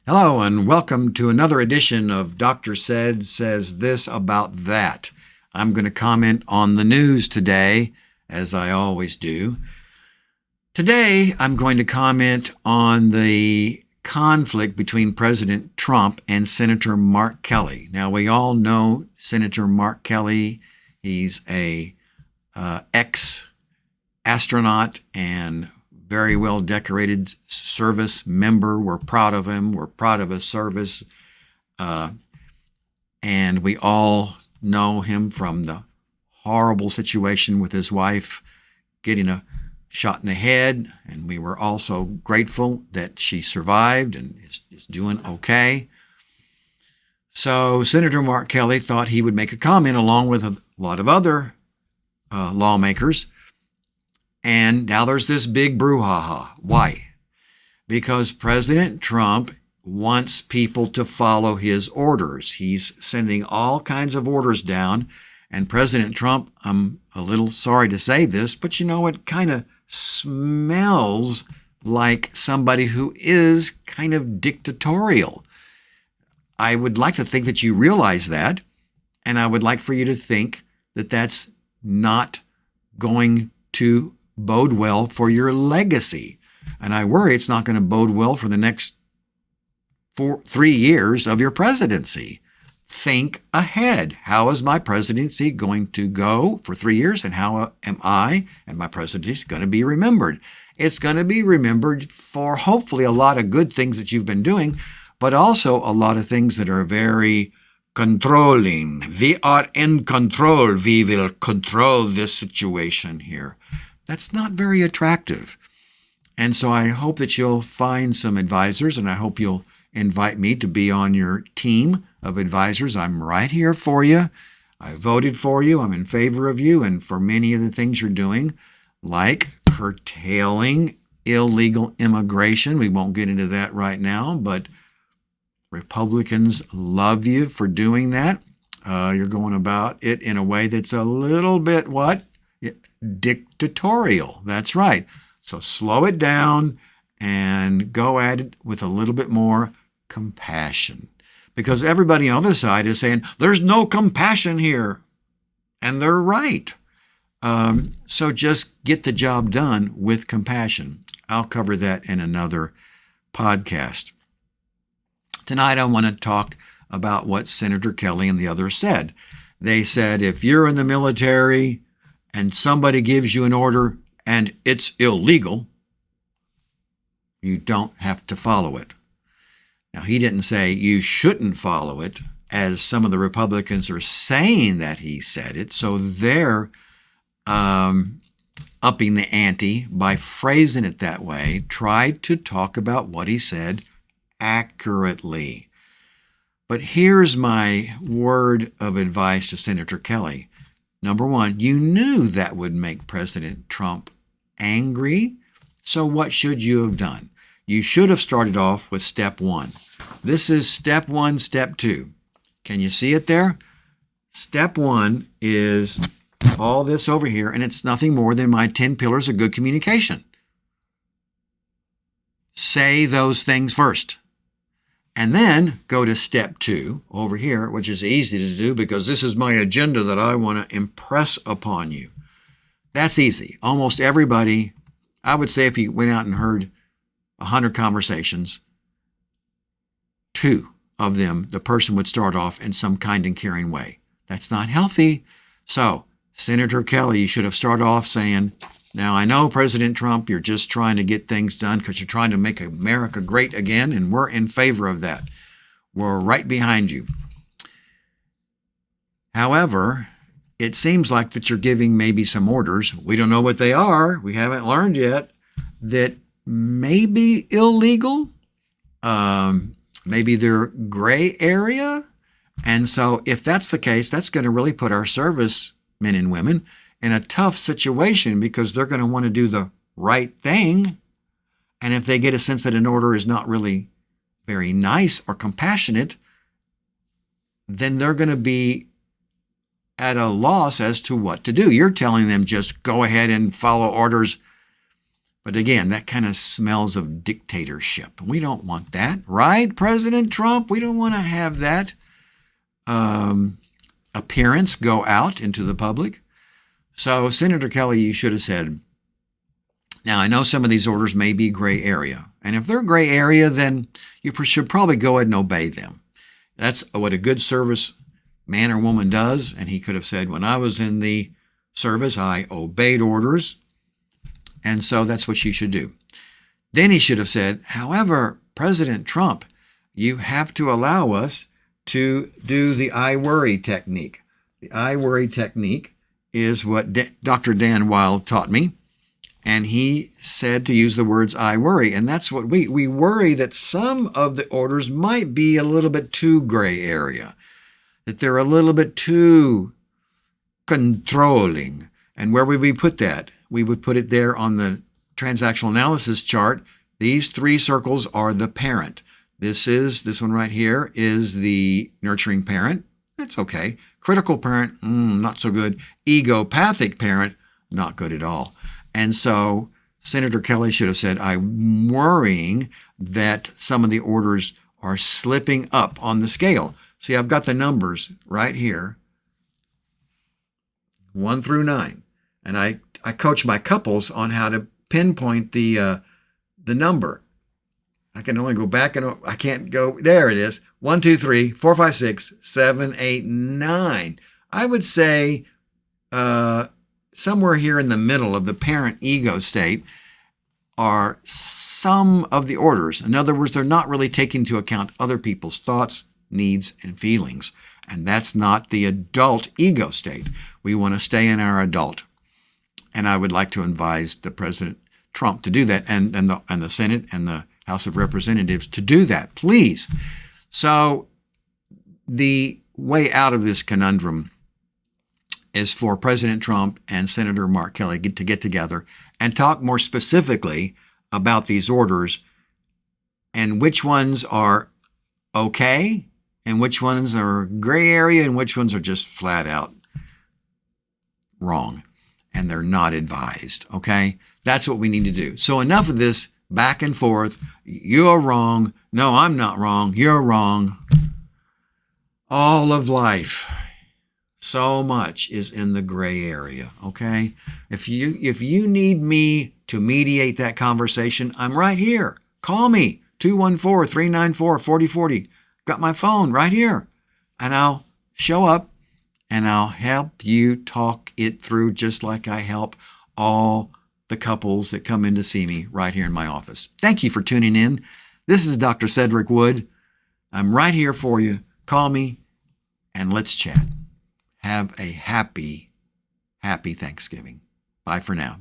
Hello, and welcome to another edition of Dr. Said Says This About That. I'm going to comment on the news today, as I always do. Today, I'm going to comment on the conflict between President Trump and Senator Mark Kelly. Now, we all know Senator Mark Kelly. He's a ex-astronaut and very well decorated service member. We're proud of him. We're proud of his service. And we all know him from the horrible situation with his wife getting a shot in the head. And we were also grateful that she survived and is doing okay. So Senator Mark Kelly thought he would make a comment along with a lot of other lawmakers. And now there's this big brouhaha. Why? Because President Trump wants people to follow his orders. He's sending all kinds of orders down. And President Trump, I'm a little sorry to say this, but it kind of smells like somebody who is kind of dictatorial. I would like to think that you realize that. And I would like for you to think that that's not going to bode well for your legacy. And I worry it's not going to bode well for the next 3 years of your presidency. Think ahead. How is my presidency going to go for 3 years? And how am I and my presidency going to be remembered? It's going to be remembered for hopefully a lot of good things that you've been doing, but also a lot of things that are very controlling. We are in control. We will control this situation here. That's not very attractive. And so I hope that you'll find some advisors, and I hope you'll invite me to be on your team of advisors. I'm right here for you. I voted for you. I'm in favor of you and for many of the things you're doing, like curtailing illegal immigration. We won't get into that right now, but Republicans love you for doing that. You're going about it in a way that's a little bit what? Dictatorial. That's right. So slow it down and go at it with a little bit more compassion. Because everybody on the other side is saying, there's no compassion here. And they're right. So just get the job done with compassion. I'll cover that in another podcast. Tonight I want to talk about what Senator Kelly and the others said. They said, if you're in the military and somebody gives you an order and it's illegal, you don't have to follow it. Now, he didn't say you shouldn't follow it, as some of the Republicans are saying that he said it. So they're upping the ante by phrasing it that way. Tried to talk about what he said accurately. But here's my word of advice to Senator Kelly. Number one, you knew that would make President Trump angry. So what should you have done? You should have started off with step one. This is step one, step two. Can you see it there? Step one is all this over here, and it's nothing more than my 10 pillars of good communication. Say those things first. And then go to step two over here, which is easy to do because this is my agenda that I want to impress upon you. That's easy. Almost everybody, I would say if you went out and heard 100 conversations, 2 of them, the person would start off in some kind and caring way. That's not healthy. So, Senator Kelly, you should have started off saying, now, I know, President Trump, you're just trying to get things done because you're trying to make America great again, and we're in favor of that. We're right behind you. However, it seems like that you're giving maybe some orders. We don't know what they are. We haven't learned yet. That may be illegal. Maybe they're gray area. And so if that's the case, that's going to really put our servicemen and women in a tough situation because they're going to want to do the right thing. And if they get a sense that an order is not really very nice or compassionate, then they're going to be at a loss as to what to do. You're telling them just go ahead and follow orders But again, that kind of smells of dictatorship. We don't want that, right, President Trump? We don't want to have that appearance go out into the public. So, Senator Kelly, you should have said, now I know some of these orders may be gray area. And if they're gray area, then you should probably go ahead and obey them. That's what a good service man or woman does. And he could have said, when I was in the service, I obeyed orders. And so that's what you should do. Then he should have said, however, President Trump, you have to allow us to do the I worry technique. The I worry technique is what Dr. Dan Wild taught me. And he said to use the words I worry. And that's what we worry that some of the orders might be a little bit too gray area, that they're a little bit too controlling. And where would we put that? We would put it there on the transactional analysis chart. These three circles are the parent. This one right here is the nurturing parent. That's okay. Critical parent, not so good. Egopathic parent, not good at all. And so Senator Kelly should have said, I'm worrying that some of the orders are slipping up on the scale. See, I've got the numbers right here, 1 through 9. And I coach my couples on how to pinpoint the number. I can only go back and I can't go. There it is. 1, 2, 3, 4, 5, 6, 7, 8, 9. I would say somewhere here in the middle of the parent ego state are some of the orders. In other words, they're not really taking into account other people's thoughts, needs, and feelings. And that's not the adult ego state. We want to stay in our adult. And I would like to advise the President Trump to do that, and the Senate and the House of Representatives to do that, please. So the way out of this conundrum is for President Trump and Senator Mark Kelly to get together and talk more specifically about these orders and which ones are okay and which ones are gray area and which ones are just flat out wrong and they're not advised, okay? That's what we need to do. So enough of this back and forth. You're wrong. No, I'm not wrong. You're wrong. All of life, so much is in the gray area, okay? If you need me to mediate that conversation, I'm right here. Call me, 214-394-4040. Got my phone right here. And I'll show up and I'll help you talk it through just like I help all the couples that come in to see me right here in my office. Thank you for tuning in. This is Dr. Cedric Wood. I'm right here for you. Call me and let's chat. Have a happy Thanksgiving. Bye for now.